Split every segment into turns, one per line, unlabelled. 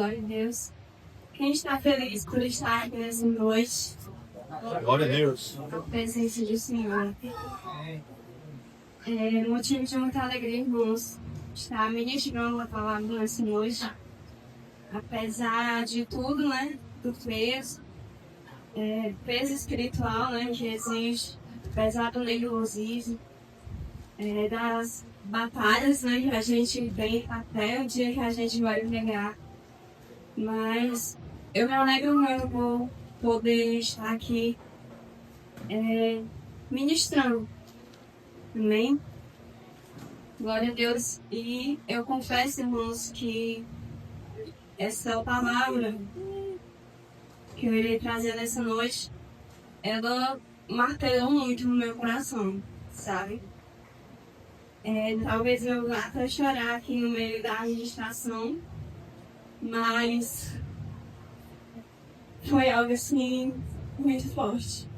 Glória a Deus. Quem está feliz por estar aqui nessa noite?
Glória a Deus.
A presença do Senhor. É motivo de muita alegria, irmãos, estar ministrando a palavra nessa noite. Apesar de tudo, né? Do peso, peso espiritual, né? Que existe, apesar do nervosismo, das batalhas, né? Que a gente tem até o dia que a gente vai pegar. Mas eu me alegro muito por poder estar aqui ministrando. Amém? Glória a Deus. E eu confesso, irmãos, que essa palavra que eu irei trazer nessa noite, ela martelou muito no meu coração, sabe? Talvez eu vá até chorar aqui no meio da administração, mas foi algo assim muito forte.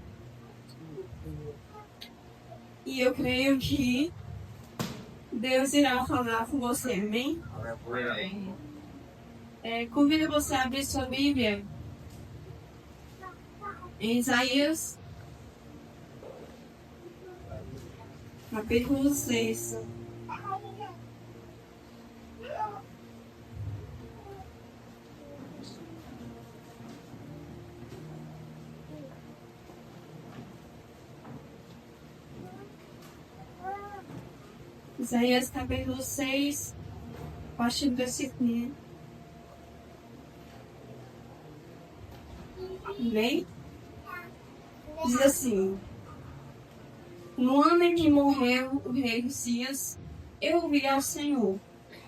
E eu creio que Deus irá falar com você, amém? Convido você a abrir sua Bíblia em Isaías, capítulo 6. Isaías capítulo 6, a partir do versículo 1. Amém? Diz assim: no ano em que morreu o rei Uzias, eu vi ao Senhor,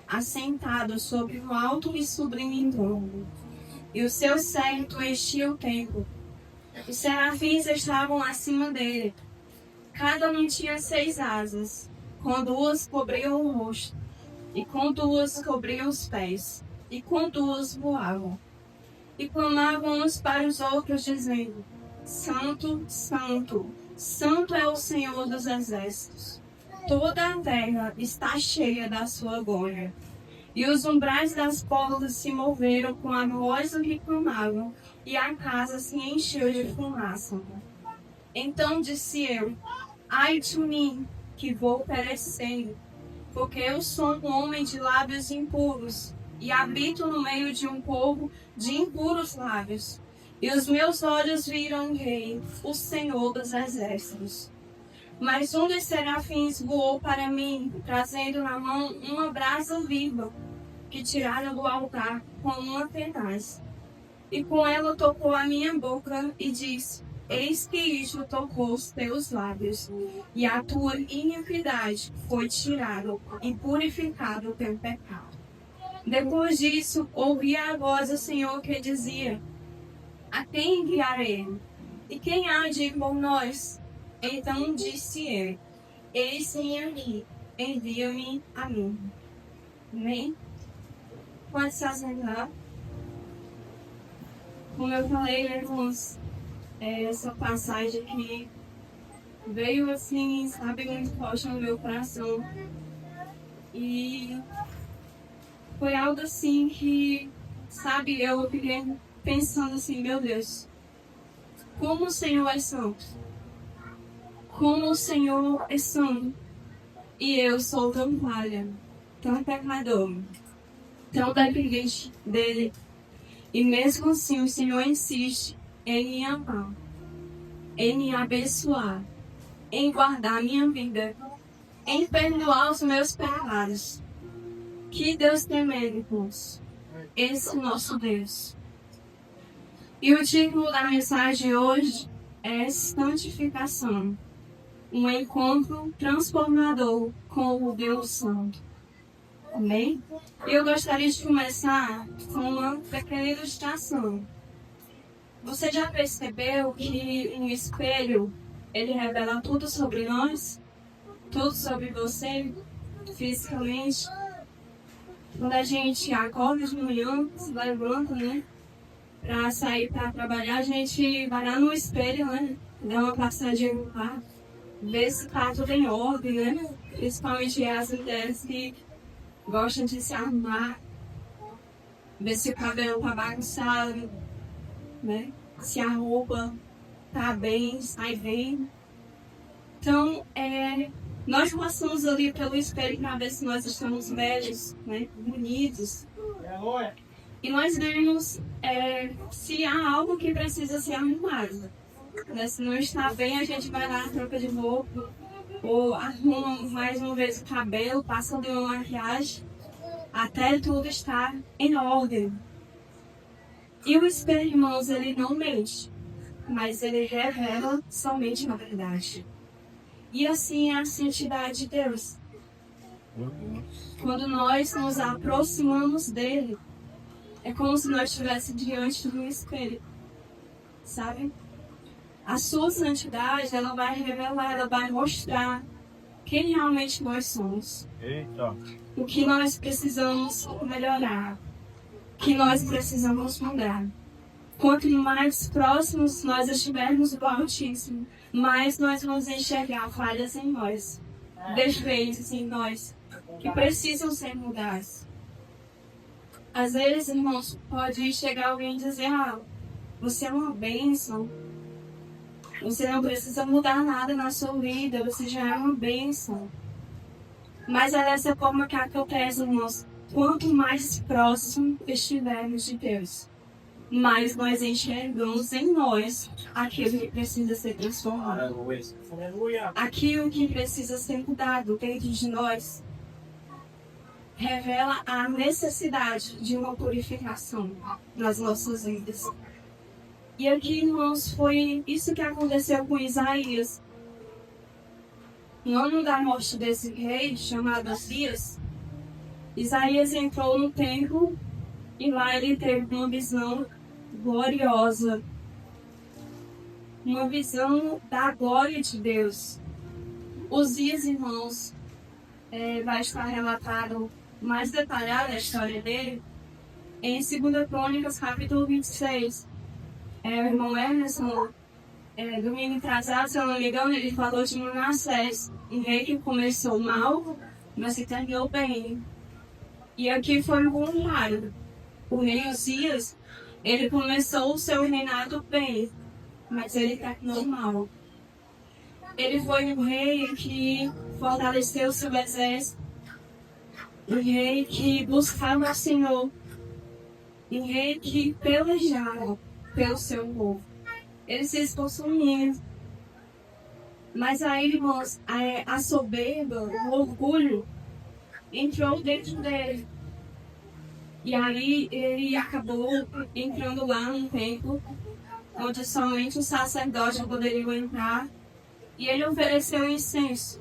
assentado sobre um alto e sublime trono, e o seu séquito enchia o templo. Os serafins estavam acima dele. Cada um tinha 6 asas. Com 2 cobriam o rosto, e com 2 cobriam os pés, e com 2 voavam. E clamavam uns para os outros, dizendo: Santo, Santo, Santo é o Senhor dos exércitos. Toda a terra está cheia da sua glória. E os umbrais das portas se moveram com a voz do que clamavam, e a casa se encheu de fumaça. Então disse eu: ai de mim, que vou perecendo, porque eu sou um homem de lábios impuros, e habito no meio de um povo de impuros lábios. E os meus olhos viram o Rei, o Senhor dos exércitos. Mas um dos serafins voou para mim, trazendo na mão uma brasa viva, que tiraram do altar com uma tenaz. E com ela tocou a minha boca e disse: eis que isto tocou os teus lábios, e a tua iniquidade foi tirada, e purificado o teu pecado. Depois disso, ouvi a voz do Senhor que dizia: a quem enviarei? E quem há de ir por nós? Então disse ele: eis-me aqui, envia-me a mim. Amém? Pode se assentar. Como eu falei, irmãos, essa passagem aqui veio assim, sabe, muito forte no meu coração. E foi algo assim que, sabe, eu fiquei pensando assim: meu Deus, como o Senhor é santo, como o Senhor é santo, e eu sou tão falha, tão pecador, tão dependente dele, e mesmo assim o Senhor insiste em me amar, em me abençoar, em guardar minha vida, em perdoar os meus pecados. Que Deus tremendo, irmãos, esse nosso Deus. E o título da mensagem hoje é Santificação, um encontro transformador com o Deus Santo. Amém? Eu gostaria de começar com uma pequena ilustração. Você já percebeu que um espelho, ele revela tudo sobre nós? Tudo sobre você, fisicamente? Quando a gente acorda de manhã, se levanta, né? Pra sair pra trabalhar, a gente vai lá no espelho, né? Dá uma passadinha no carro, ver se tá tudo em ordem, né? Principalmente as mulheres que gostam de se arrumar. ver se o cabelo tá bagunçado, né? Se a roupa tá bem, sai bem. Então, nós passamos ali pelo espelho para ver se nós estamos belos, né? Bonitos. E nós vemos se há algo que precisa ser arrumado. Né? Se não está bem, a gente vai lá, troca de roupa, ou arruma mais uma vez o cabelo, passa de uma maquiagem, até tudo estar em ordem. E o espelho, irmãos, ele não mente, mas ele revela somente a verdade. E assim é a santidade de Deus. Quando nós nos aproximamos dele, é como se nós estivéssemos diante de um espelho, sabe? A sua santidade, ela vai revelar, ela vai mostrar quem realmente nós somos.
Eita.
O que nós precisamos melhorar, o que nós precisamos mudar. Quanto mais próximos nós estivermos do Altíssimo, mais nós vamos enxergar falhas em nós, defeitos em nós, que precisam ser mudados. Às vezes, irmãos, pode chegar alguém e dizer: você é uma bênção, você não precisa mudar nada na sua vida, você já é uma bênção. Mas é dessa forma que acontece, irmãos. Quanto mais próximo estivermos de Deus, mais nós enxergamos em nós aquilo que precisa ser transformado. Aquilo que precisa ser mudado dentro de nós. Revela a necessidade de uma purificação nas nossas vidas. E aqui, irmãos, foi isso que aconteceu com Isaías. No ano da morte desse rei, chamado Uzias, Isaías entrou no templo e lá ele teve uma visão gloriosa. Uma visão da glória de Deus. Uzias, irmãos, vai estar relatado mais detalhada a história dele em 2 Crônicas, capítulo 26. O irmão Emerson, domingo atrasado, se eu não me engano, ele falou de Manassés, um rei que começou mal, mas que terminou bem. E aqui foi o contrário. O rei Uzias, ele começou o seu reinado bem, mas ele terminou mal. Ele foi um rei que fortaleceu seu exército, um rei que buscava o Senhor, um rei que pelejava pelo seu povo. Ele se esforçou muito. Mas aí, irmãos, a soberba, o orgulho, entrou dentro dele. E aí ele acabou entrando lá no templo, onde somente os sacerdotes poderiam entrar. E ele ofereceu incenso.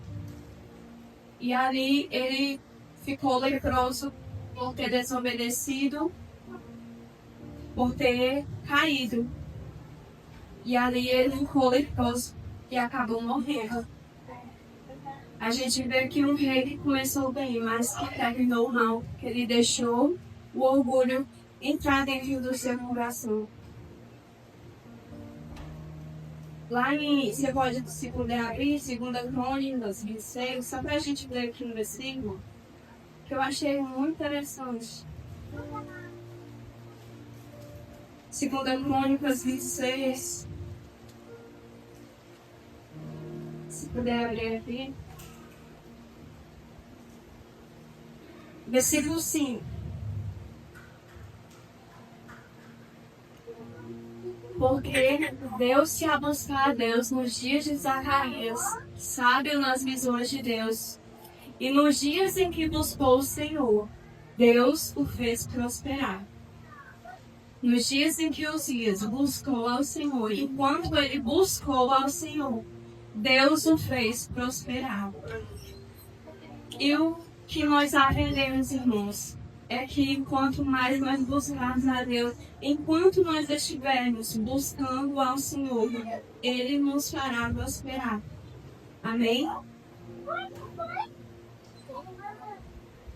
E ali ele ficou leproso por ter desobedecido, por ter caído. E ali ele ficou leproso e acabou morrendo. A gente vê que um rei que começou bem, mas que terminou mal, que ele deixou o orgulho entrar dentro do seu coração. Lá você pode, se puder abrir, 2 Crônicas 26, só para a gente ler aqui no versículo, que eu achei muito interessante. 2 Crônicas 26. Se puder abrir aqui. Versículo 5. Porque deu-se a buscar a Deus nos dias de Zacarias, sábio nas visões de Deus. E nos dias em que buscou o Senhor, Deus o fez prosperar. Nos dias em que Uzias buscou ao Senhor, enquanto ele buscou ao Senhor, Deus o fez prosperar. E o que nós aprendemos, irmãos, é que enquanto mais nós buscarmos a Deus, enquanto nós estivermos buscando ao Senhor, Ele nos fará prosperar. Amém?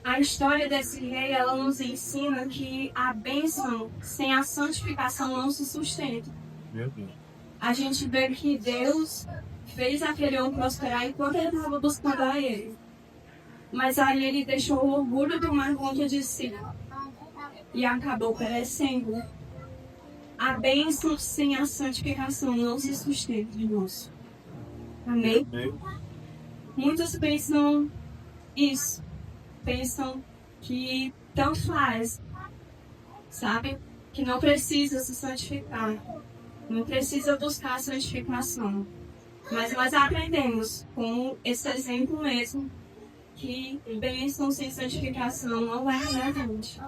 A história desse rei, ela nos ensina que a bênção sem a santificação não se sustenta.
Meu Deus.
A gente vê que Deus fez aquele homem prosperar enquanto ele estava buscando a Ele. Mas aí ele deixou o orgulho tomar conta de si. e acabou perecendo. A bênção sem a santificação não se sustenta, irmãos. Amém? Muitos pensam isso. Pensam que tanto faz, sabe? Que não precisa se santificar. Não precisa buscar a santificação. Mas nós aprendemos com esse exemplo mesmo que bênção sem santificação não vai adiante.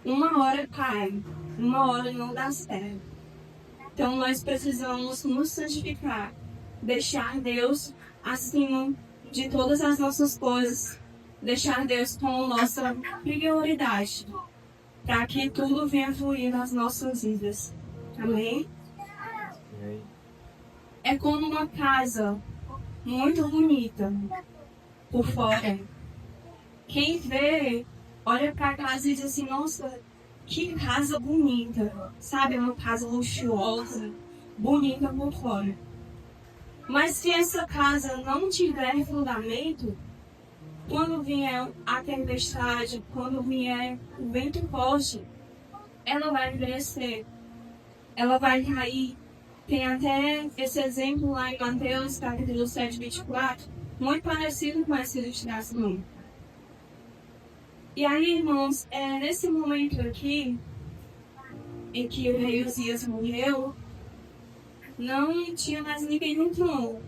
Uma hora cai, uma hora não dá certo. Então nós precisamos nos santificar, deixar Deus acima de todas as nossas coisas, deixar Deus como nossa prioridade, para que tudo venha fluir nas nossas vidas. Amém? É como uma casa muito bonita por fora. Quem vê, olha para a casa e diz assim, nossa, que casa bonita. Sabe, é uma casa luxuosa, bonita por fora. Mas se essa casa não tiver fundamento, quando vier a tempestade, quando vier o vento forte, ela vai envelhecer, ela vai cair. Tem até esse exemplo lá em Mateus, capítulo 7, 24, muito parecido com esse ilustração. E aí, irmãos, nesse momento aqui, em que o rei Uzias morreu, não tinha mais ninguém no trono.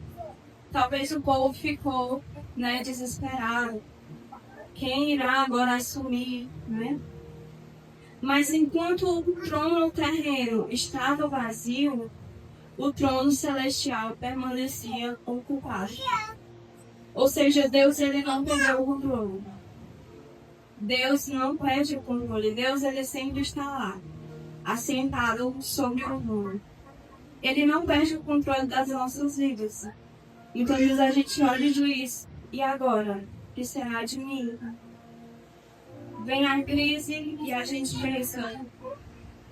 Talvez o povo ficou, desesperado. Quem irá agora assumir, né? Mas enquanto o trono terreno estava vazio, o trono celestial permanecia ocupado. Ou seja, Deus ele não perdeu o controle. Deus não perde o controle. Deus ele sempre está lá, assentado sobre o trono. Ele não perde o controle das nossas vidas. Então a gente olha e diz, e agora? O que será de mim? Vem a crise e a gente pensa,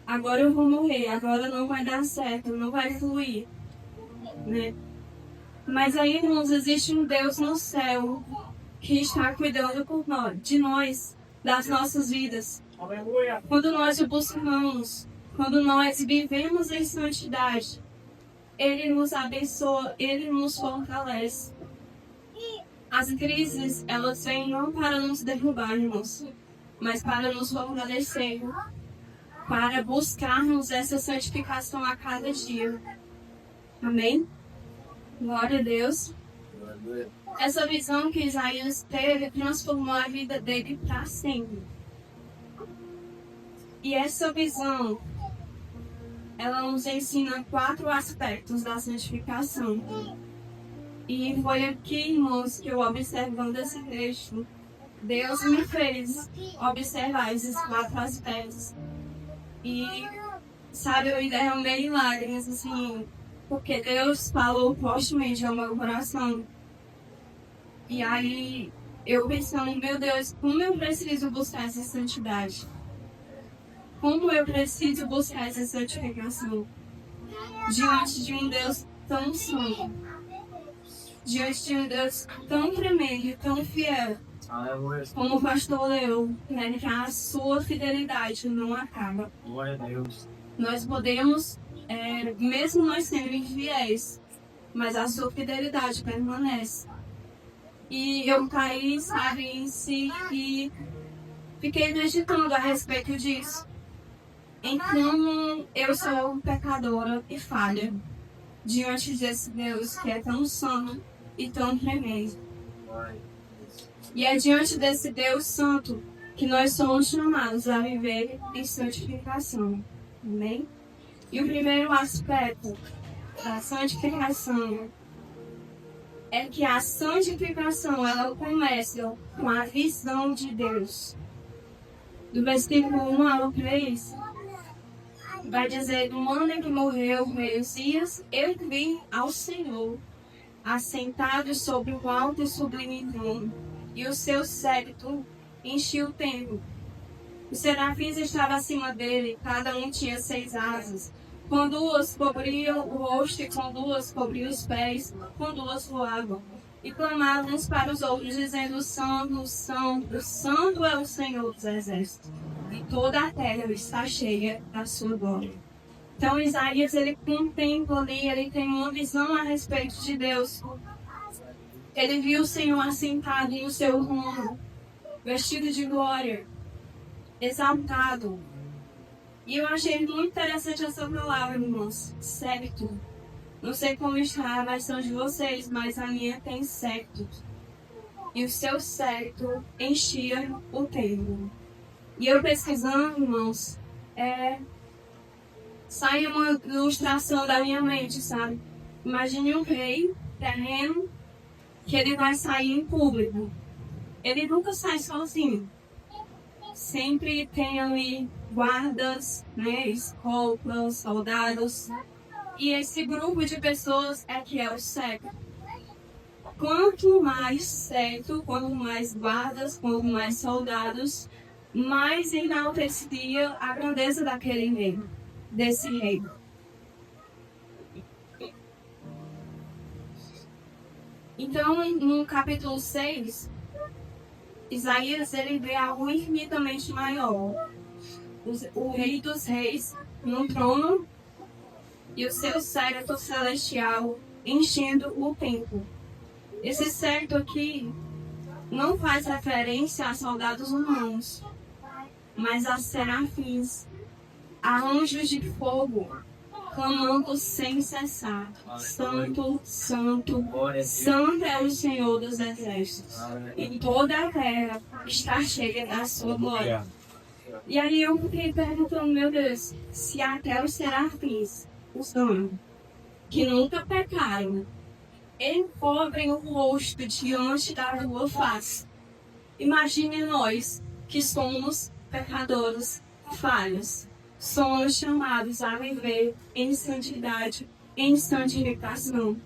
agora eu vou morrer, agora não vai dar certo, não vai fluir, né? Mas aí, irmãos, existe um Deus no céu que está cuidando de nós, das nossas vidas. Quando nós o buscamos, quando nós vivemos em santidade, Ele nos abençoa, Ele nos fortalece. As crises, elas vêm não para nos derrubar, irmãos, mas para nos fortalecer, para buscarmos essa santificação a cada dia. Amém? Glória a Deus. Essa visão que Isaías teve transformou a vida dele para sempre. E essa visão, ela nos ensina 4 aspectos da santificação. E foi aqui, irmãos, que eu observando esse texto, Deus me fez observar esses 4 aspectos. E, sabe, eu derramei lágrimas, assim, porque Deus falou fortemente ao meu coração. E aí, eu pensando, meu Deus, como eu preciso buscar essa santidade? Como eu preciso buscar essa santificação? Diante de um Deus tão santo. Diante de um Deus tão tremendo, tão fiel. Como o pastor leu, que a sua fidelidade não acaba.
Glória a Deus.
Nós podemos, mesmo nós sendo infiéis, mas a sua fidelidade permanece. E eu caí, sabe, em si e fiquei meditando a respeito disso. Então, eu sou pecadora e falha diante desse Deus que é tão santo e tão tremendo. E é diante desse Deus santo que nós somos chamados a viver em santificação. Amém? E o primeiro aspecto da santificação é que a santificação ela começa com a visão de Deus. Do versículo 1 ao 3, vai dizer, no ano em que morreu o rei Uzias, eu vi ao Senhor assentado sobre o alto e sublime trono, e o seu séquito enchia o templo. Os serafins estavam acima dele, cada um tinha 6 asas. Com 2 cobriam o rosto e com 2 cobriam os pés, com 2 voavam. e clamavam uns para os outros, dizendo: Santo, Santo, Santo é o Senhor dos Exércitos, e toda a terra está cheia da sua glória. Então Isaías, ele contempla ali, ele tem uma visão a respeito de Deus. Ele viu o Senhor assentado no seu trono, vestido de glória, exaltado. E eu achei muito interessante essa palavra, irmãos, certo. Não sei como está a versão de vocês, mas a minha tem certo. E o seu certo enchia o templo. E eu pesquisando, irmãos, sai uma ilustração da minha mente, sabe? Imagine um rei terreno que ele vai sair em público. Ele nunca sai sozinho. Sempre tem ali guardas, né, escoltas, soldados. E esse grupo de pessoas é que é o século. Quanto mais certo, quanto mais guardas, quanto mais soldados, mais enaltecia a grandeza daquele rei, desse rei. Então, no capítulo 6, Isaías, ele vê algo infinitamente maior. O rei dos reis no trono e o seu séquito celestial enchendo o templo. Esse séquito aqui não faz referência a soldados humanos, mas a serafins, a anjos de fogo, clamando sem cessar: Santo, Santo, Santo é o Senhor dos Exércitos, e toda a terra está cheia da sua glória. E aí eu fiquei perguntando, meu Deus, se até os serafins, os anjos, que nunca pecaram, encobrem o rosto diante da tua face. Imagine nós, que somos pecadores falhos. Somos chamados a viver em santidade, em santificação,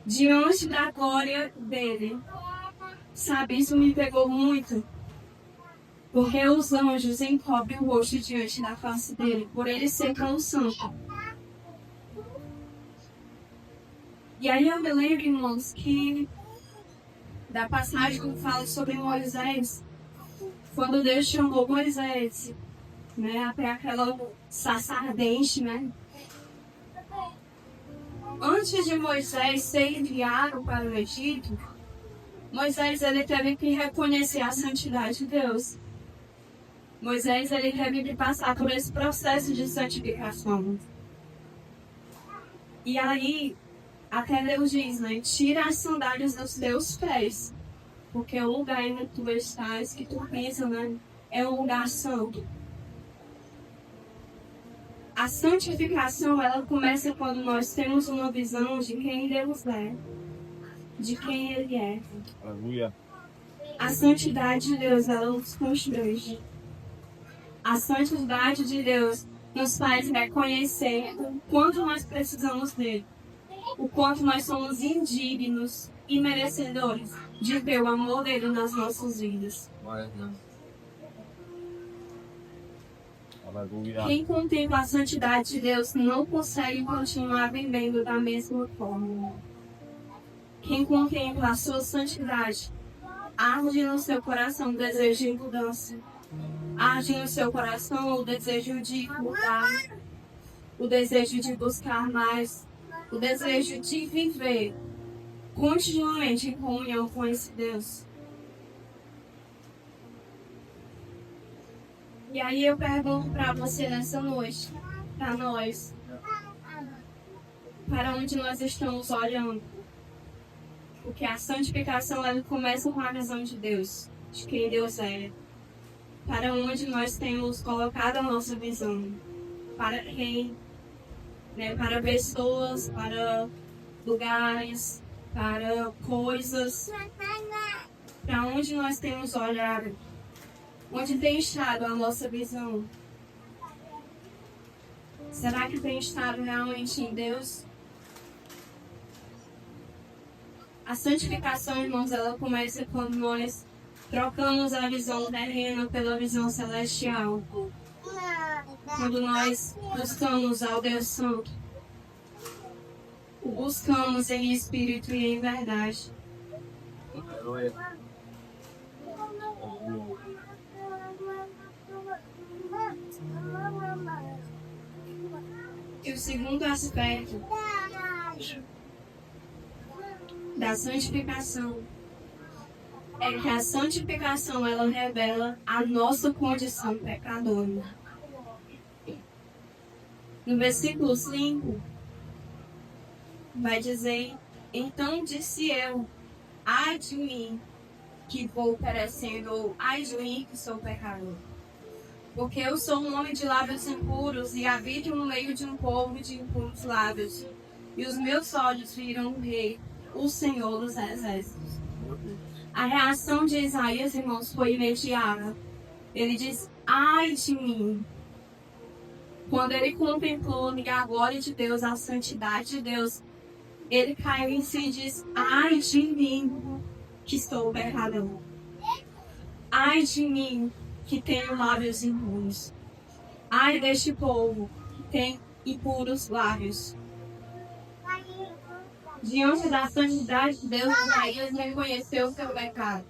diante da glória dele. Sabe, isso me pegou muito, porque os anjos encobrem o rosto diante da face dele, por ele ser tão santo. E aí eu me lembro, irmãos, que da passagem que fala sobre Moisés, quando Deus chamou Moisés, né, até aquela sarça ardente, né? Antes de Moisés ser enviado para o Egito, Moisés, ele teve que reconhecer a santidade de Deus. Moisés, ele teve que passar por esse processo de santificação. E aí, até Deus diz, né? Tira as sandálias dos teus pés, porque o lugar onde tu estás, que tu pensa, né? É um lugar santo. A santificação, ela começa quando nós temos uma visão de quem Deus é, de quem Ele é.
Aleluia.
A santidade de Deus, ela nos constrange. A santidade de Deus nos faz reconhecer o quanto nós precisamos dele, o quanto nós somos indignos e merecedores de ver o amor dele nas nossas vidas.
Aleluia.
Quem contempla a santidade de Deus não consegue continuar vivendo da mesma forma. Quem contempla a sua santidade, arde no seu coração o desejo de mudança. Arde no seu coração o desejo de mudar, o desejo de buscar mais, o desejo de viver continuamente em comunhão com esse Deus. E aí eu pergunto para você nessa noite, para nós, para onde nós estamos olhando? Porque a santificação, ela começa com a visão de Deus, de quem Deus é. Para onde nós temos colocado a nossa visão? Para quem? Né? Para pessoas, para lugares, para coisas. Para onde nós temos olhado? Onde tem estado a nossa visão? Será que tem estado realmente em Deus? A santificação, irmãos, ela começa quando nós trocamos a visão terrena pela visão celestial. Quando nós buscamos ao Deus Santo, o buscamos em espírito e em verdade. E o segundo aspecto da santificação é que a santificação ela revela a nossa condição pecadora. No versículo 5 vai dizer: então disse eu, ai de mim que vou perecendo, ou ai de mim que sou pecador. Porque eu sou um homem de lábios impuros e habito no meio de um povo de impuros lábios. E os meus olhos viram o Rei, o Senhor dos Exércitos. A reação de Isaías, irmãos, foi imediata. Ele diz, ai de mim. Quando ele contemplou a glória de Deus, a santidade de Deus, ele caiu em si e diz, ai de mim, que estou pecador. Ai de mim, que tenho lábios impuros. Ai deste povo, que tem impuros lábios. Diante da santidade de Deus, Isaías reconheceu o seu pecado.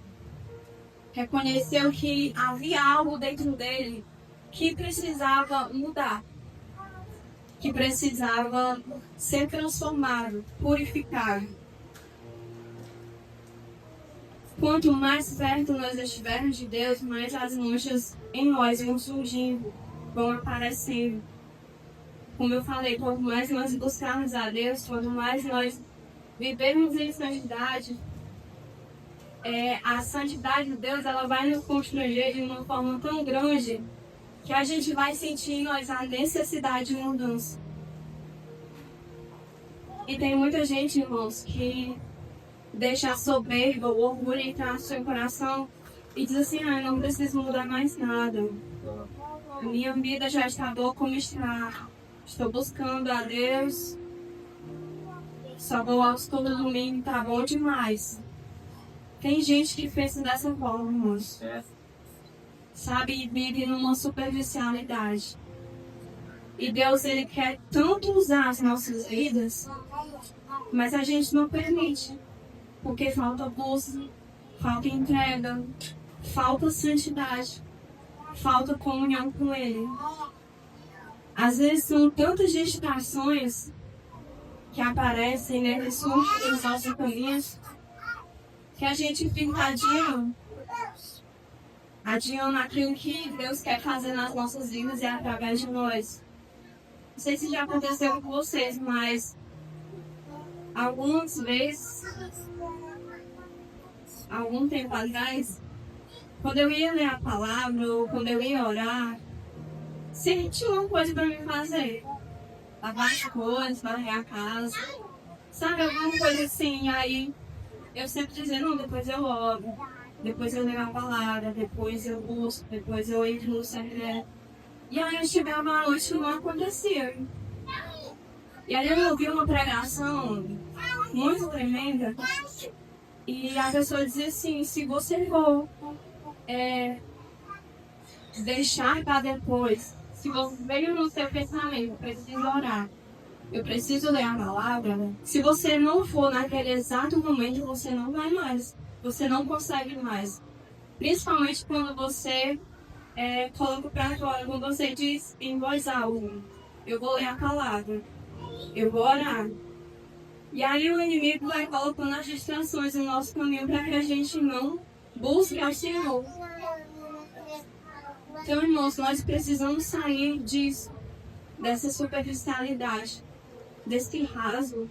Reconheceu que havia algo dentro dele que precisava mudar. Que precisava ser transformado, purificado. Quanto mais perto nós estivermos de Deus, mais as manchas em nós vão surgindo, vão aparecendo. Como eu falei, quanto mais nós buscarmos a Deus, quanto mais nós vivermos em santidade, a santidade de Deus ela vai nos constranger de uma forma tão grande que a gente vai sentir em nós a necessidade de mudança. E tem muita gente, irmãos, que deixa a soberba, o orgulho entrar no seu coração e diz assim, não preciso mudar mais nada. A minha vida já está boa como está. Estou buscando a Deus. Só vou aos todo domingo, tá bom demais. Tem gente que pensa dessa forma, irmãos. Sabe, e vive numa superficialidade. E Deus, Ele quer tanto usar as nossas vidas, mas a gente não permite. Porque falta busca, falta entrega, falta santidade, falta comunhão com Ele. Às vezes são tantas distrações que aparecem, né, que surgem nos nossos caminhos, que a gente fica adiando aquilo que Deus quer fazer nas nossas vidas e através de nós. Não sei se já aconteceu com vocês, mas algumas vezes, algum tempo atrás, quando eu ia ler a palavra ou quando eu ia orar, sempre tinha uma coisa para me fazer. Lavar as coisas, varrer a casa, sabe, alguma coisa assim. Aí eu sempre dizia, não, depois eu oro, depois eu leio a palavra, depois eu busco, depois eu entro no secreto. E aí eu chegava à noite e não acontecia. E aí eu ouvi uma pregação muito tremenda e a pessoa dizia assim, se você for deixar para depois, se você veio no seu pensamento, eu preciso orar, eu preciso ler a palavra, né? Se você não for naquele exato momento, você não vai mais, você não consegue mais. Principalmente quando você coloca para fora, quando você diz em voz alta, eu vou ler a palavra, eu vou orar. E aí o inimigo vai colocando as distrações no nosso caminho para que a gente não busque ao Senhor. Então, irmãos, nós precisamos sair disso, dessa superficialidade, desse raso,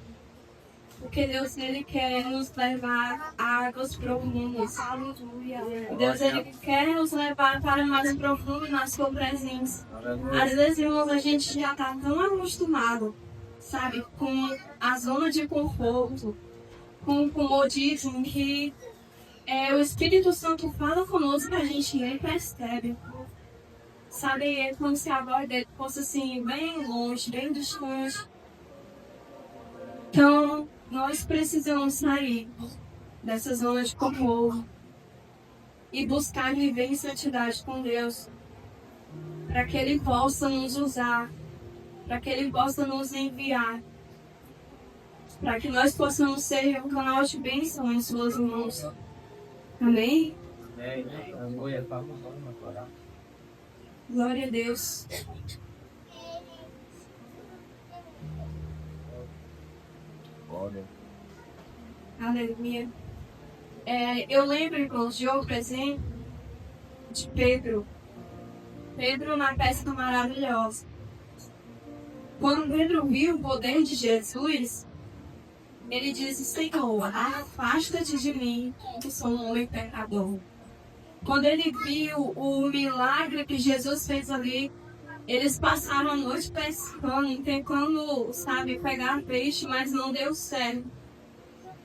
porque Deus, Ele quer nos levar a águas profundas. Aleluia. Deus, Ele quer nos levar para mais profundo na sua presença. Às vezes, irmãos, a gente já está tão acostumado, sabe, com a zona de conforto, com o comodismo, que o Espírito Santo fala conosco e a gente nem percebe. Sabe, é como se a voz dele fosse assim, bem longe, bem distante. Então, nós precisamos sair dessa zona de conforto e buscar viver em santidade com Deus, para que Ele possa nos usar, para que Ele possa nos enviar, para que nós possamos ser um canal de bênção em suas mãos. Amém? Glória a Deus. Aleluia. Eu lembro, irmãos, de outro exemplo de Pedro. Pedro na pesca maravilhosa. Quando Pedro viu o poder de Jesus, ele disse: Senhor, afasta-te de mim, que sou um homem pecador. Quando ele viu o milagre que Jesus fez ali, eles passaram a noite pescando, tentando, pegar peixe, mas não deu certo.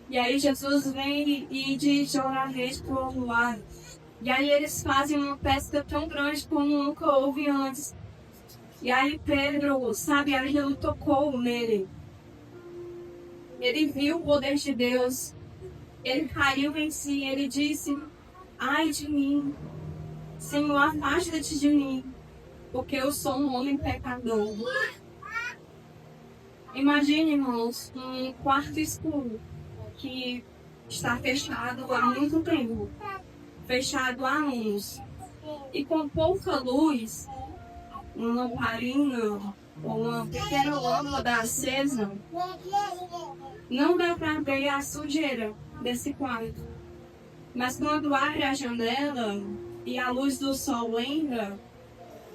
E aí Jesus vem e diz: jogar a rede para o outro lado. E aí eles fazem uma pesca tão grande como nunca houve antes. E aí Pedro, aquilo tocou nele. Ele viu o poder de Deus. Ele caiu em si. Ele disse: ai de mim, Senhor, afasta-te de mim, porque eu sou um homem pecador. Imagine, irmãos, um quarto escuro que está fechado há muito tempo, fechado há anos, e com pouca luz, uma lamparina ou uma pequena lâmpada acesa, não dá para ver a sujeira desse quarto. Mas quando abre a janela e a luz do sol entra,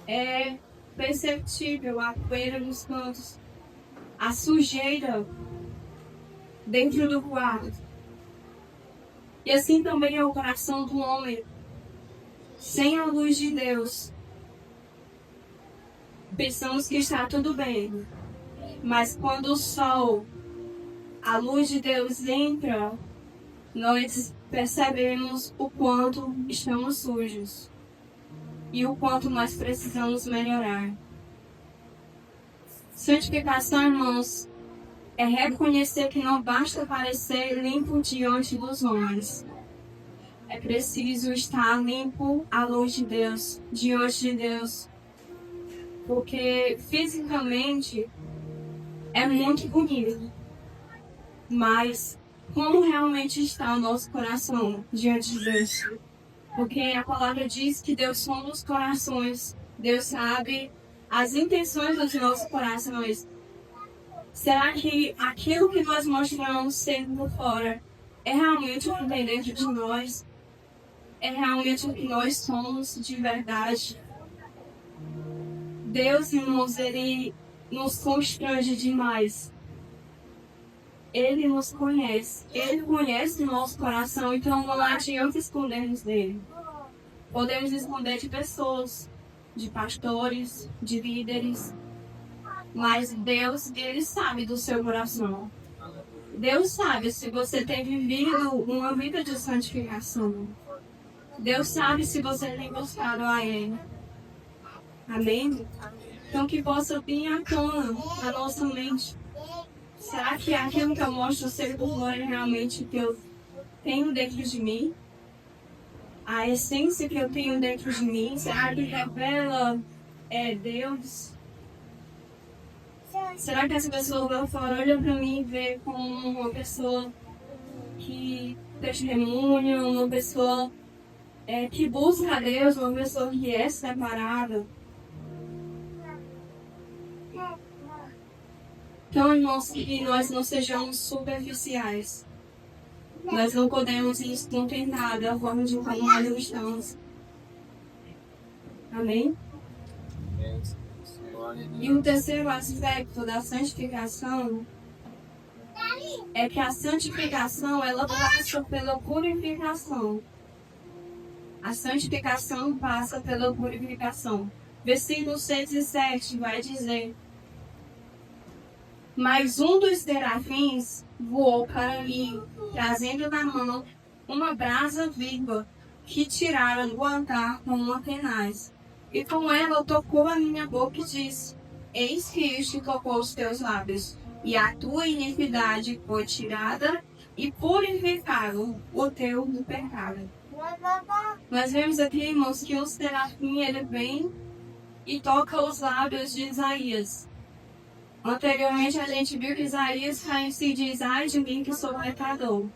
é perceptível a poeira nos cantos, a sujeira dentro do quarto. E assim também é o coração do homem. Sem a luz de Deus, pensamos que está tudo bem. Mas quando o sol, a luz de Deus entra, nós percebemos o quanto estamos sujos e o quanto nós precisamos melhorar. Santificação, irmãos, é reconhecer que não basta parecer limpo diante dos homens. É preciso estar limpo à luz de Deus, diante de Deus. Porque fisicamente é muito bonito. Mas como realmente está o nosso coração diante de Deus? Porque a palavra diz que Deus sonda os corações. Deus sabe as intenções dos nossos corações. Será que aquilo que nós mostramos sendo por fora é realmente o que tem dentro de nós? É realmente o que nós somos de verdade? Deus, irmãos, Ele nos constrange demais. Ele nos conhece. Ele conhece o nosso coração, então não adianta escondermos dele. Podemos esconder de pessoas, de pastores, de líderes, mas Deus, Ele sabe do seu coração. Deus sabe se você tem vivido uma vida de santificação. Deus sabe se você tem buscado a Ele. Amém? Então que possa vir à tona a nossa mente. Será que aquilo que eu mostro ser por glória realmente que eu tenho dentro de mim? A essência que eu tenho dentro de mim, será que revela Deus? Será que essa pessoa lá fora olha para mim e vê como uma pessoa que testemunha, uma pessoa que busca a Deus, uma pessoa que é separada? Então, irmãos, que nós não sejamos superficiais. Nós não podemos nos contentar da forma de como nós estamos. Amém? E o terceiro aspecto da santificação é que a santificação, ela passa pela purificação. A santificação passa pela purificação. Versículos 6 e 7 vai dizer: mas um dos serafins voou para mim, trazendo na mão uma brasa viva que tiraram do altar com uma tenaz. E com ela tocou a minha boca e disse: eis que isto tocou os teus lábios, e a tua iniquidade foi tirada e purificado o teu pecado. Nós vemos aqui, irmãos, que o serafim, ele vem e toca os lábios de Isaías. Anteriormente a gente viu que Isaías cai em si e diz: ai de mim que sou pecador.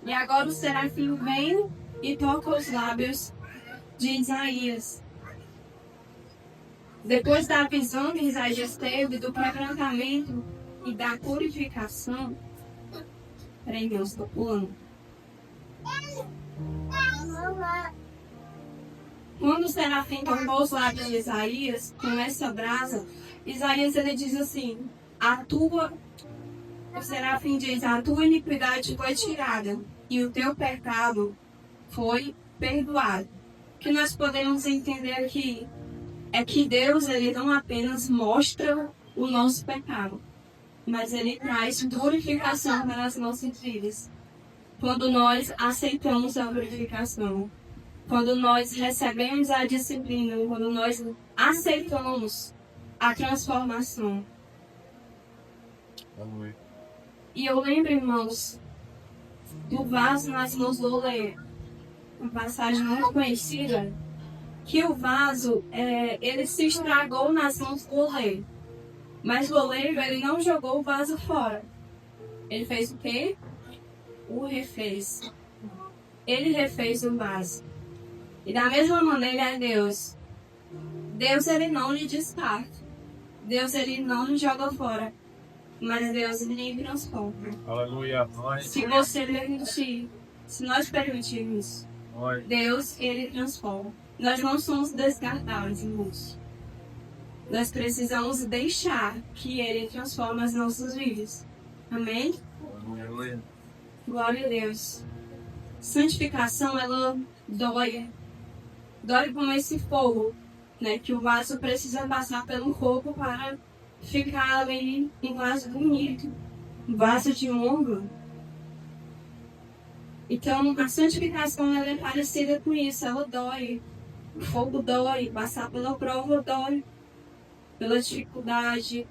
E agora o serafim vem e toca os lábios de Isaías. Depois da visão que Isaías teve do quebrantamento e da purificação, peraí, Deus, estou pulando. Quando o serafim tocou os lábios de Isaías com essa brasa, Isaías ele diz assim: o serafim diz, a tua iniquidade foi tirada e o teu pecado foi perdoado. O que nós podemos entender aqui é que Deus ele não apenas mostra o nosso pecado, mas ele traz purificação para as nossas vidas. Quando nós aceitamos a purificação, quando nós recebemos a disciplina, quando nós aceitamos a transformação. E eu lembro, irmãos, do vaso nas mãos do oleiro, uma passagem muito conhecida, que o vaso, ele se estragou nas mãos do oleiro. Mas o oleiro, ele não jogou o vaso fora. Ele fez o quê? O refez. Ele refez o vaso. E da mesma maneira, Deus, ele não lhe descarta. Deus, ele não lhe joga fora. Mas Deus, ele lhe transforma.
Aleluia.
Se você permitir, se nós permitirmos, Deus, ele transforma. Nós não somos descartáveis, irmãos. Nós precisamos deixar que ele transforme as nossas vidas. Amém?
Aleluia.
Glória a Deus. Santificação, ela dói. Dói como esse fogo, né? Que o vaso precisa passar pelo fogo para ficar ali um vaso bonito. Um vaso de honra. Então, a santificação ela é parecida com isso. Ela dói. O fogo dói. Passar pela prova dói. Pela dificuldade.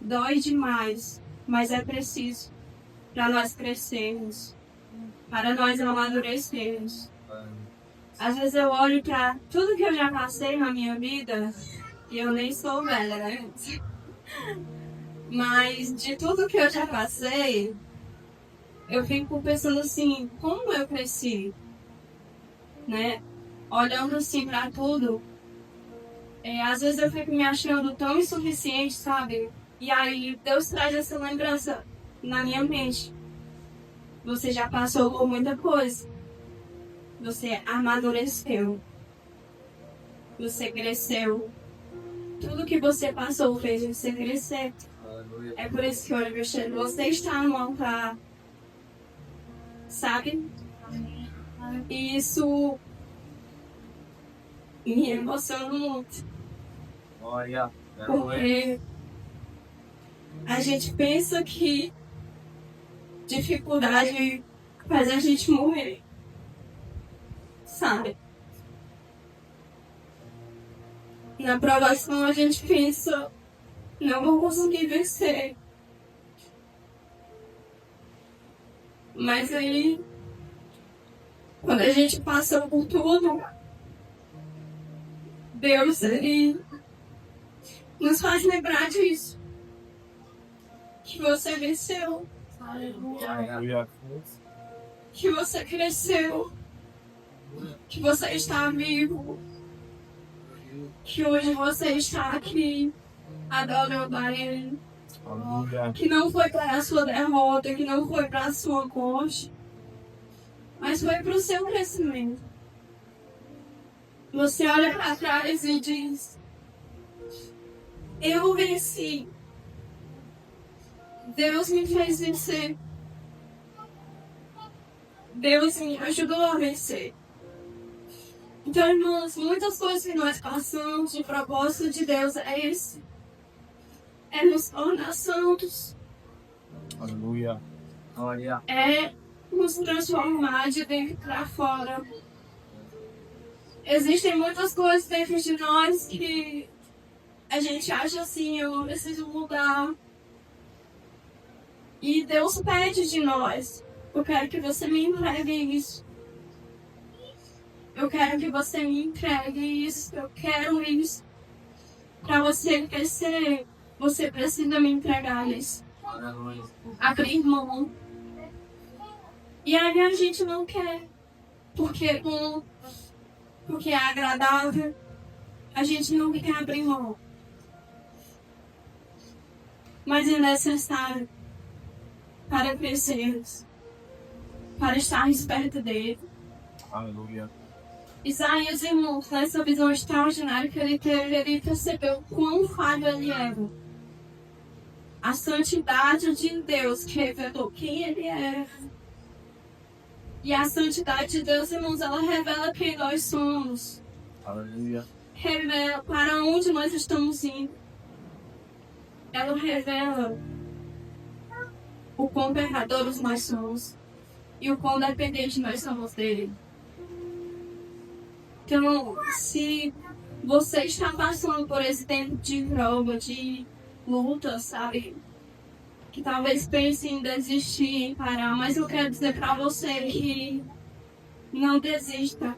Dói demais. Mas é preciso para nós crescermos. Para nós amadurecermos. Às vezes eu olho para tudo que eu já passei na minha vida. E eu nem sou velha, né? Mas de tudo que eu já passei, eu fico pensando assim, como eu cresci, né? Olhando assim pra tudo, às vezes eu fico me achando tão insuficiente, sabe? E aí Deus traz essa lembrança na minha mente. Você já passou por muita coisa. Você amadureceu. Você cresceu. Tudo que você passou fez você crescer. Aleluia. É por isso que olha, meu cheiro, você está no altar. Sabe? E isso me emociona muito.
Olha,
porque a gente pensa que dificuldade faz a gente morrer. Sabe? Na provação a gente pensa, não vou conseguir vencer. Mas aí, quando a gente passa por tudo, Deus, ele nos faz lembrar disso. Que você venceu.
Aleluia.
Que você cresceu. Que você está vivo. Que hoje você está aqui adorando a Ele.
Aleluia.
Que não foi para a sua derrota, que não foi para a sua morte, mas foi para o seu crescimento. Você olha para trás e diz: eu venci. Deus me fez vencer. Deus me ajudou a vencer. Então, irmãos, muitas coisas que nós passamos, o propósito de Deus é esse. É nos tornar santos.
Aleluia. Glória.
É nos transformar de dentro para fora. Existem muitas coisas dentro de nós que a gente acha assim, eu preciso mudar. E Deus pede de nós: eu quero que você me entregue isso. Eu quero que você me entregue isso. Eu quero isso. Para você crescer, você precisa me entregar isso. Abrir mão. E aí a gente não quer. porque é bom, porque é agradável, a gente não quer abrir mão. Mas é necessário para crescermos, para estarmos perto dele.
Aleluia.
Isaías, irmãos, nessa visão extraordinária que ele teve, ele percebeu quão falho ele era. A santidade de Deus que revelou quem ele era. E a santidade de Deus, irmãos, ela revela quem nós somos.
Aleluia.
Revela para onde nós estamos indo. Ela revela o quão pecadores nós somos e o quão dependentes nós somos dele. Então, se você está passando por esse tempo de prova, de luta, sabe? Que talvez pense em desistir, em parar, mas eu quero dizer para você que não desista.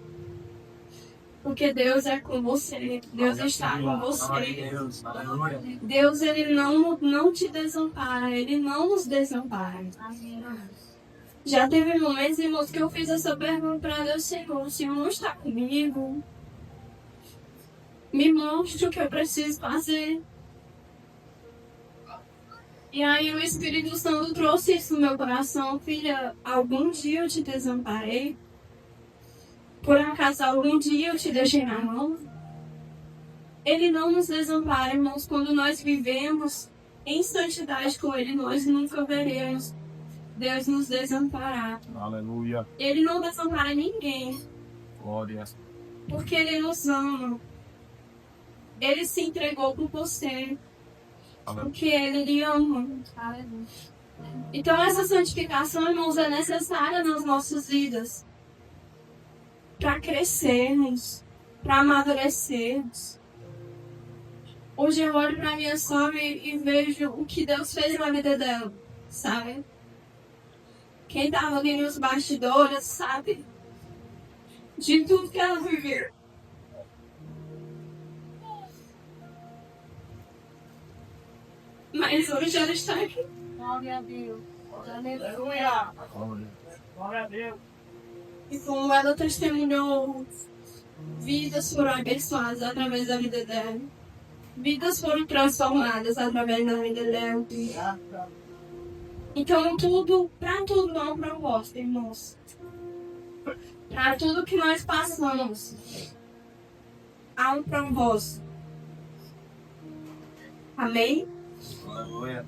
Porque Deus é com você, Deus está com você. Deus, ele não te desampara, ele não nos desampara. Já teve momentos, irmãos, que eu fiz essa pergunta para Deus: Senhor, o Senhor não está comigo? Me mostre o que eu preciso fazer. E aí o Espírito Santo trouxe isso no meu coração: filha, algum dia eu te desamparei? Por acaso algum dia eu te deixei na mão? Ele não nos desampara, irmãos. Quando nós vivemos em santidade com Ele, nós nunca veremos Deus nos desamparar.
Aleluia.
Ele não desampara ninguém,
Glória.
porque Ele nos ama. Ele se entregou por você, porque Ele lhe ama. Então essa santificação, irmãos, é necessária nas nossas vidas. Para crescermos, para amadurecermos. Hoje eu olho para minha sogra e vejo o que Deus fez na vida dela, sabe? Quem estava ali nos bastidores, sabe? De tudo que ela viveu. Mas hoje ela está aqui.
Glória a Deus.
Aleluia.
Glória a Deus.
E como ela testemunhou, vidas foram abençoadas através da vida dela. Vidas foram transformadas através da vida dela. Então, para tudo há um propósito, irmãos. Para tudo que nós passamos, há um propósito. Amém?
Aleluia.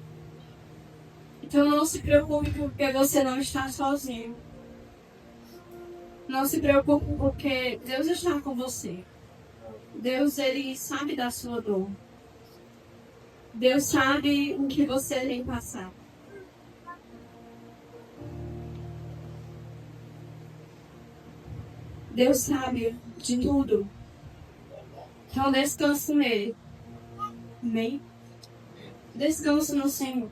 Então, não se preocupe porque você não está sozinho. Não se preocupe porque Deus está com você. Deus, ele sabe da sua dor. Deus sabe o que você tem passado. Deus sabe de tudo. Então descanse nele. Amém? Descanse no Senhor.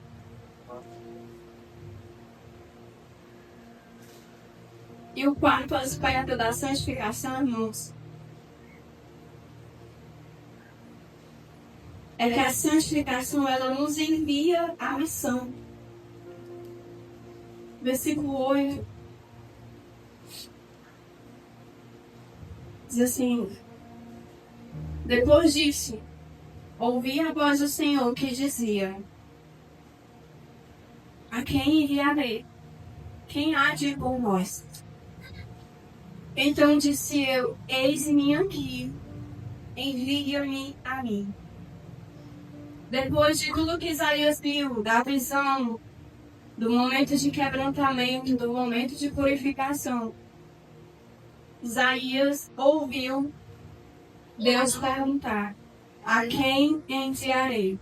E o quarto aspecto da santificação, irmãos, é que a santificação, ela nos envia a missão. Versículo 8 diz assim: depois disso, ouvi a voz do Senhor que dizia: a quem enviarei? Quem há de ir por nós? Então disse eu: eis-me aqui, envia-me a mim. Depois de tudo que Isaías viu, da visão, do momento de quebrantamento, do momento de purificação, Isaías ouviu Deus perguntar: a quem enviarei?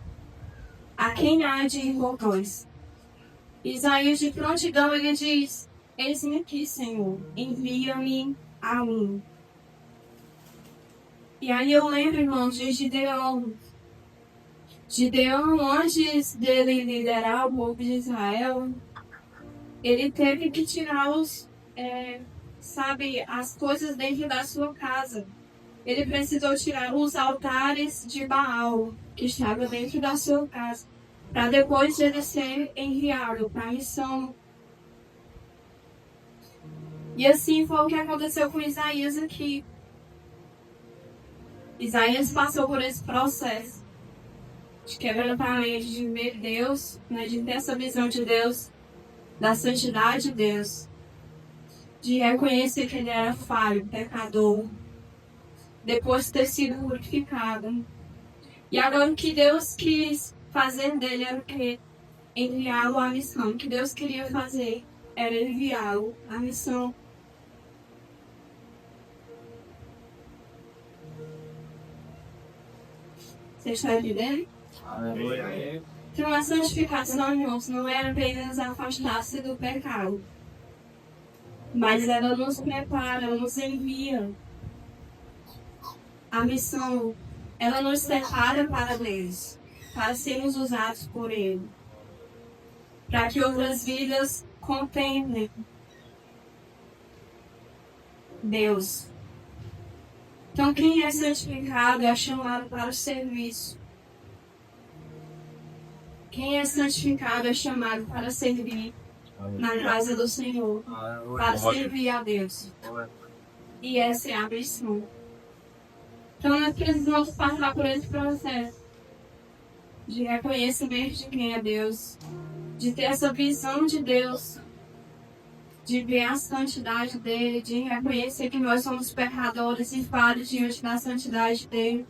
A quem há de ir por nós? Isaías, de prontidão, ele diz: eis-me aqui, Senhor, envia-me a mim. E aí eu lembro, irmãos, de Gideão. Gideão, antes dele liderar o povo de Israel, ele teve que tirar as coisas dentro da sua casa. Ele precisou tirar os altares de Baal, que estavam dentro da sua casa, para depois ele ser enviado para a missão. E assim foi o que aconteceu com Isaías aqui. Isaías passou por esse processo de quebrantamento, de ver Deus, né, de ter essa visão de Deus, da santidade de Deus, de reconhecer que ele era falho, pecador, depois de ter sido purificado. E agora o que Deus quis fazer dele era o quê? Enviá-lo à missão. O que Deus queria fazer era enviá-lo à missão. Você está entendendo?
Aleluia.
Então a santificação, irmãos, não era apenas afastar-se do pecado, mas ela nos prepara, ela nos envia. A missão, ela nos separa para Deus, para sermos usados por Ele, para que outras vidas contemplem Deus. Então, quem é santificado é chamado para o serviço. Quem é santificado é chamado para servir na casa do Senhor, para servir a Deus. E essa é a missão. Então, nós precisamos passar por esse processo de reconhecimento de quem é Deus, de ter essa visão de Deus, de ver a santidade dele, de reconhecer que nós somos pecadores e falhos diante da santidade dele,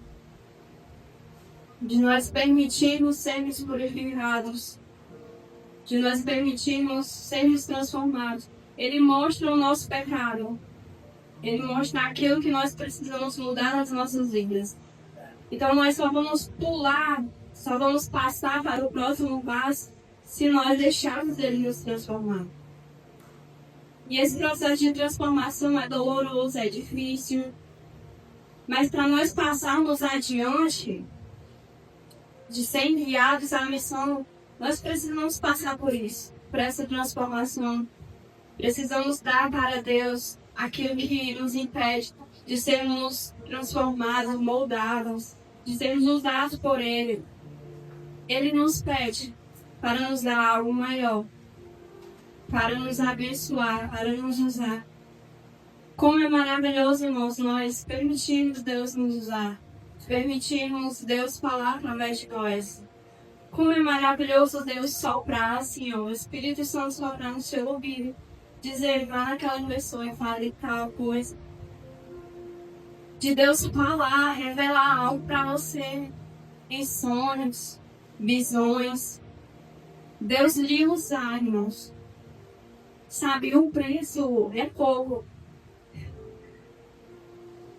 de nós permitirmos sermos purificados, de nós permitirmos sermos transformados. Ele mostra o nosso pecado, ele mostra aquilo que nós precisamos mudar nas nossas vidas. Então nós só vamos pular, só vamos passar para o próximo passo se nós deixarmos ele nos transformar. E esse processo de transformação é doloroso, é difícil. Mas para nós passarmos adiante, de ser enviados à missão, nós precisamos passar por isso, por essa transformação. Precisamos dar para Deus aquilo que nos impede de sermos transformados, moldados, de sermos usados por Ele. Ele nos pede para nos dar algo maior, para nos abençoar, para nos usar. Como é maravilhoso, irmãos, nós permitirmos Deus nos usar, permitirmos Deus falar através de nós. Como é maravilhoso Deus soprar, Senhor, o Espírito Santo soprar no seu ouvido, dizer, vá naquela pessoa e fale tal coisa. De Deus falar, revelar algo para você, em sonhos, visões. Deus lhe usar, irmãos. Sabe, o preço é pouco.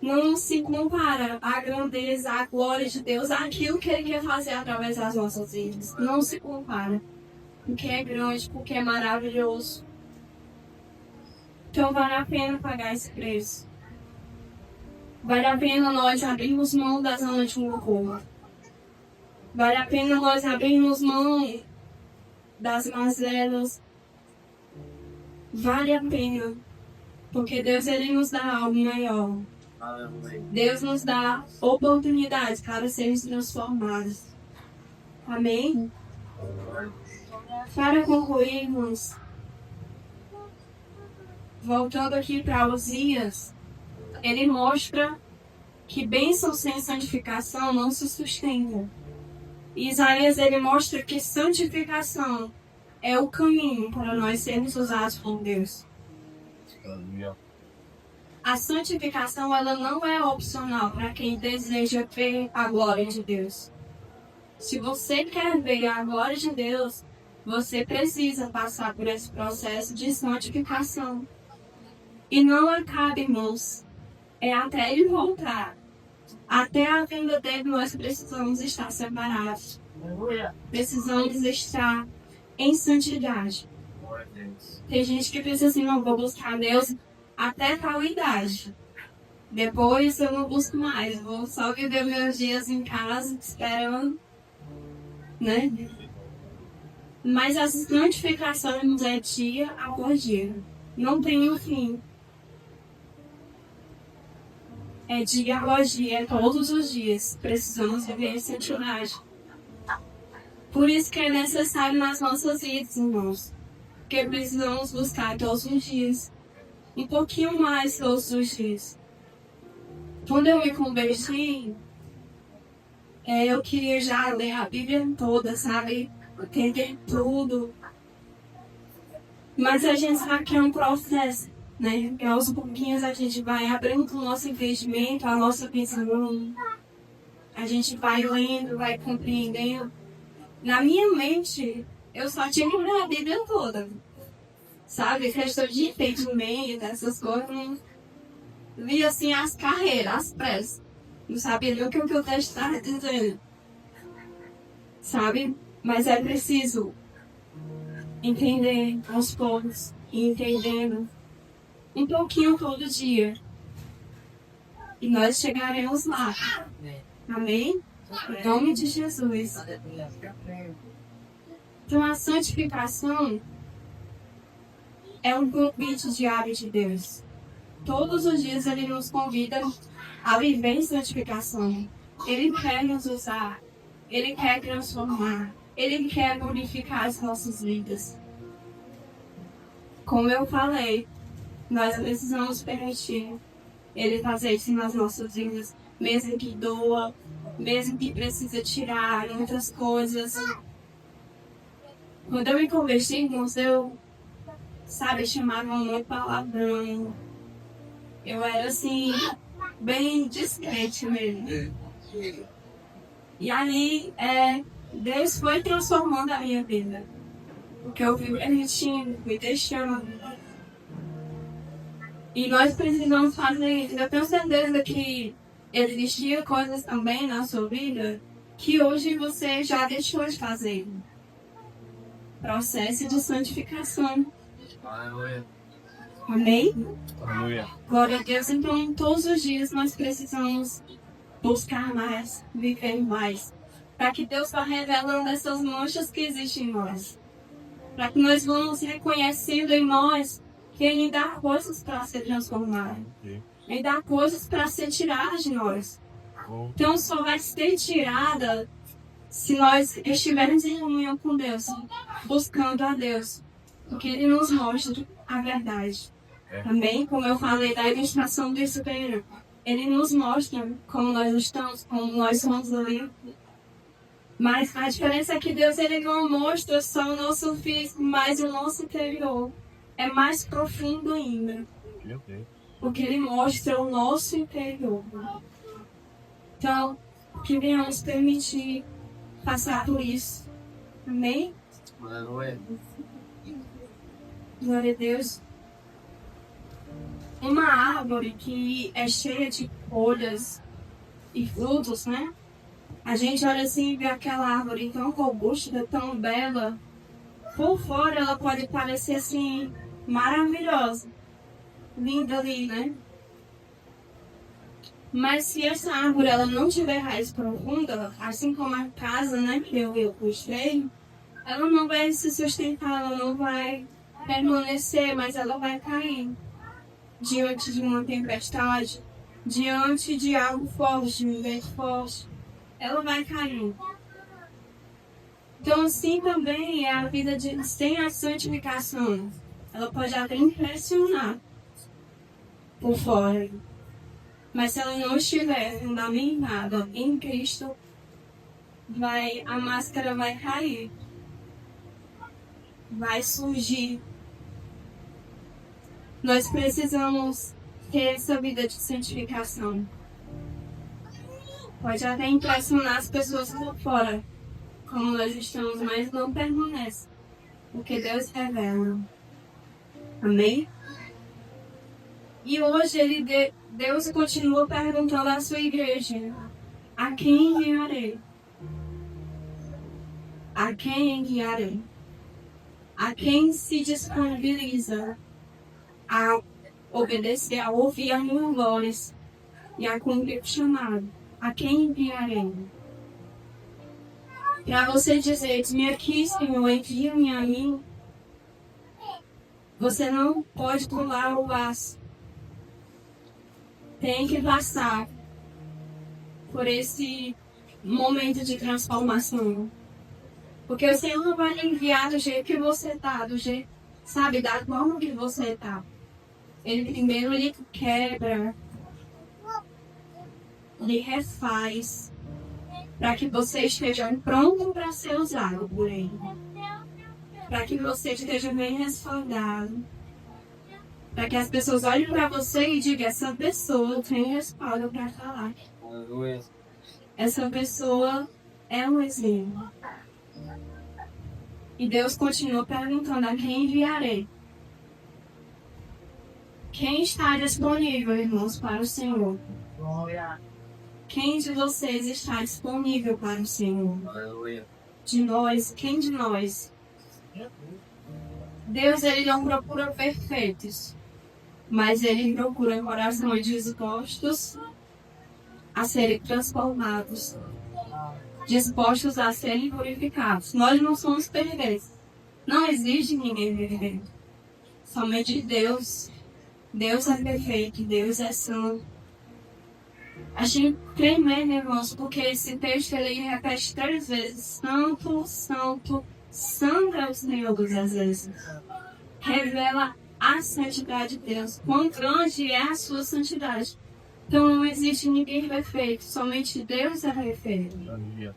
Não se compara a grandeza, a glória de Deus, aquilo que Ele quer fazer através das nossas vidas. Não se compara. Porque é grande, porque é maravilhoso. Então vale a pena pagar esse preço. Vale a pena nós abrirmos mão da zona de conforto. Vale a pena nós abrirmos mão das mazelas. Vale a pena. Porque Deus, Ele nos dá algo maior. Deus nos dá oportunidades para sermos transformados. Amém? Para concluirmos, voltando aqui para Osias, ele mostra que bênção sem santificação não se sustenta. E Isaías, ele mostra que santificação é o caminho para nós sermos usados por Deus. A santificação, ela não é opcional para quem deseja ver a glória de Deus. Se você quer ver a glória de Deus, você precisa passar por esse processo de santificação. E não acaba, irmãos. É até Ele voltar. Até a vinda dele, nós precisamos estar separados. Precisamos estar em santidade. Tem gente que pensa assim, não, vou buscar Deus até tal idade. Depois eu não busco mais. Vou só viver meus dias em casa, esperando. Né? Mas a santificação é dia após dia. Não tem um fim. É dia após dia, todos os dias. Precisamos viver em santidade. Por isso que é necessário nas nossas vidas, irmãos. Porque precisamos buscar todos os dias. um pouquinho mais todos os dias. Quando eu me converti, eu queria já ler a Bíblia toda, sabe? Entender tudo. Mas a gente sabe que é um processo, né? Que aos pouquinhos a gente vai abrindo o nosso entendimento, a nossa visão. A gente vai lendo, vai compreendendo. Na minha mente, eu só tinha que ler a Bíblia toda. Sabe? Questão de entendimento, essas coisas. Não via assim as carreiras, as pressas. Não sabia nem o que o texto estava dizendo. Sabe? Mas é preciso entender aos poucos e entendendo um pouquinho todo dia. E nós chegaremos lá. Amém? Em nome de Jesus. Então a santificação é um convite diário de Deus. Todos os dias Ele nos convida a viver em santificação. Ele quer nos usar. Ele quer transformar. Ele quer glorificar as nossas vidas. Como eu falei, nós precisamos permitir Ele fazer isso nas nossas vidas. Mesmo que doa, mesmo que precisa tirar muitas coisas. Quando eu me converti, irmãos, eu, chamava muito palavrão. Eu era assim, bem discrete mesmo. E aí, Deus foi transformando a minha vida. Porque eu fui permitindo, fui deixando. E nós precisamos fazer isso. Eu tenho certeza que existiam coisas também na sua vida que hoje você já deixou de fazer. Processo de santificação.
Aleluia.
Amém?
Aleluia.
Glória a Deus. Então, todos os dias nós precisamos buscar mais, viver mais. Para que Deus vá revelando essas manchas que existem em nós. Para que nós vamos reconhecendo em nós que Ele dá coisas para ser transformado. Ele dá coisas para ser tiradas de nós. Então só vai ser tirada se nós estivermos em comunhão com Deus, buscando a Deus. Porque Ele nos mostra a verdade. Também, como eu falei da ilustração do espelho, Ele nos mostra como nós estamos, como nós somos ali. Mas a diferença é que Deus Ele não mostra só o nosso físico, mas o nosso interior. É mais profundo ainda. Porque Ele mostra o nosso interior. Então, que venhamos permitir passar por isso. Amém?
Aleluia.
Glória a Deus. Uma árvore que é cheia de folhas e frutos, né? A gente olha assim e vê aquela árvore tão robusta, tão bela. Por fora ela pode parecer assim, maravilhosa. Linda ali, né? Mas se essa árvore ela não tiver raiz profunda, assim como a casa, né, que eu puxei, ela não vai se sustentar, ela não vai permanecer, mas ela vai cair diante de uma tempestade, diante de algo forte, de um vento forte. Ela vai cair. Então, assim também é a vida sem a santificação. Ela pode até impressionar por fora. Mas se ela não estiver fundamentada em Cristo, a máscara vai cair. Vai surgir. Nós precisamos ter essa vida de santificação. Pode até impressionar as pessoas por fora, como nós estamos, mas não permanece. Porque Deus revela. Amém? E hoje Deus continua perguntando à sua igreja: a quem enviarei? A quem enviarei? A quem se disponibiliza a obedecer, a ouvir a minha voz e a cumprir o chamado? A quem enviarei? Para você dizer: eis-me aqui, Senhor, envia-me a mim. Você não pode pular o laço. Tem que passar por esse momento de transformação. Porque o Senhor não vai lhe enviar do jeito que você está, do jeito, sabe, da forma que você está. Ele primeiro lhe quebra, lhe refaz, para que você esteja pronto para ser usado por ele. Para que você esteja bem respaldado. Para que as pessoas olhem para você e digam: essa pessoa tem respaldo para falar.
Aleluia.
Essa pessoa é um exemplo. E Deus continua perguntando: a quem enviarei? Quem está disponível, irmãos, para o Senhor? Quem de vocês está disponível para o Senhor?
Aleluia.
De nós, quem de nós? Deus, ele não procura perfeitos, mas ele procura corações dispostos a serem transformados, dispostos a serem purificados. Nós não somos perfeitos. Não existe ninguém perfeito. Somente Deus. Deus é perfeito, Deus é santo. Achei tremendo, irmãos, porque esse texto ele repete 3 vezes: santo, santo, santo é o Senhor dos Exércitos. Revela a santidade de Deus, quão grande é a sua santidade. Então não existe ninguém perfeito, somente Deus é perfeito.
Aleluia.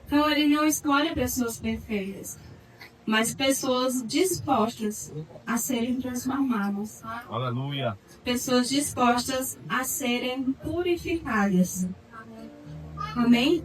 Então ele não escolhe pessoas perfeitas, mas pessoas dispostas a serem transformadas.
Aleluia.
Pessoas dispostas a serem purificadas. Amém?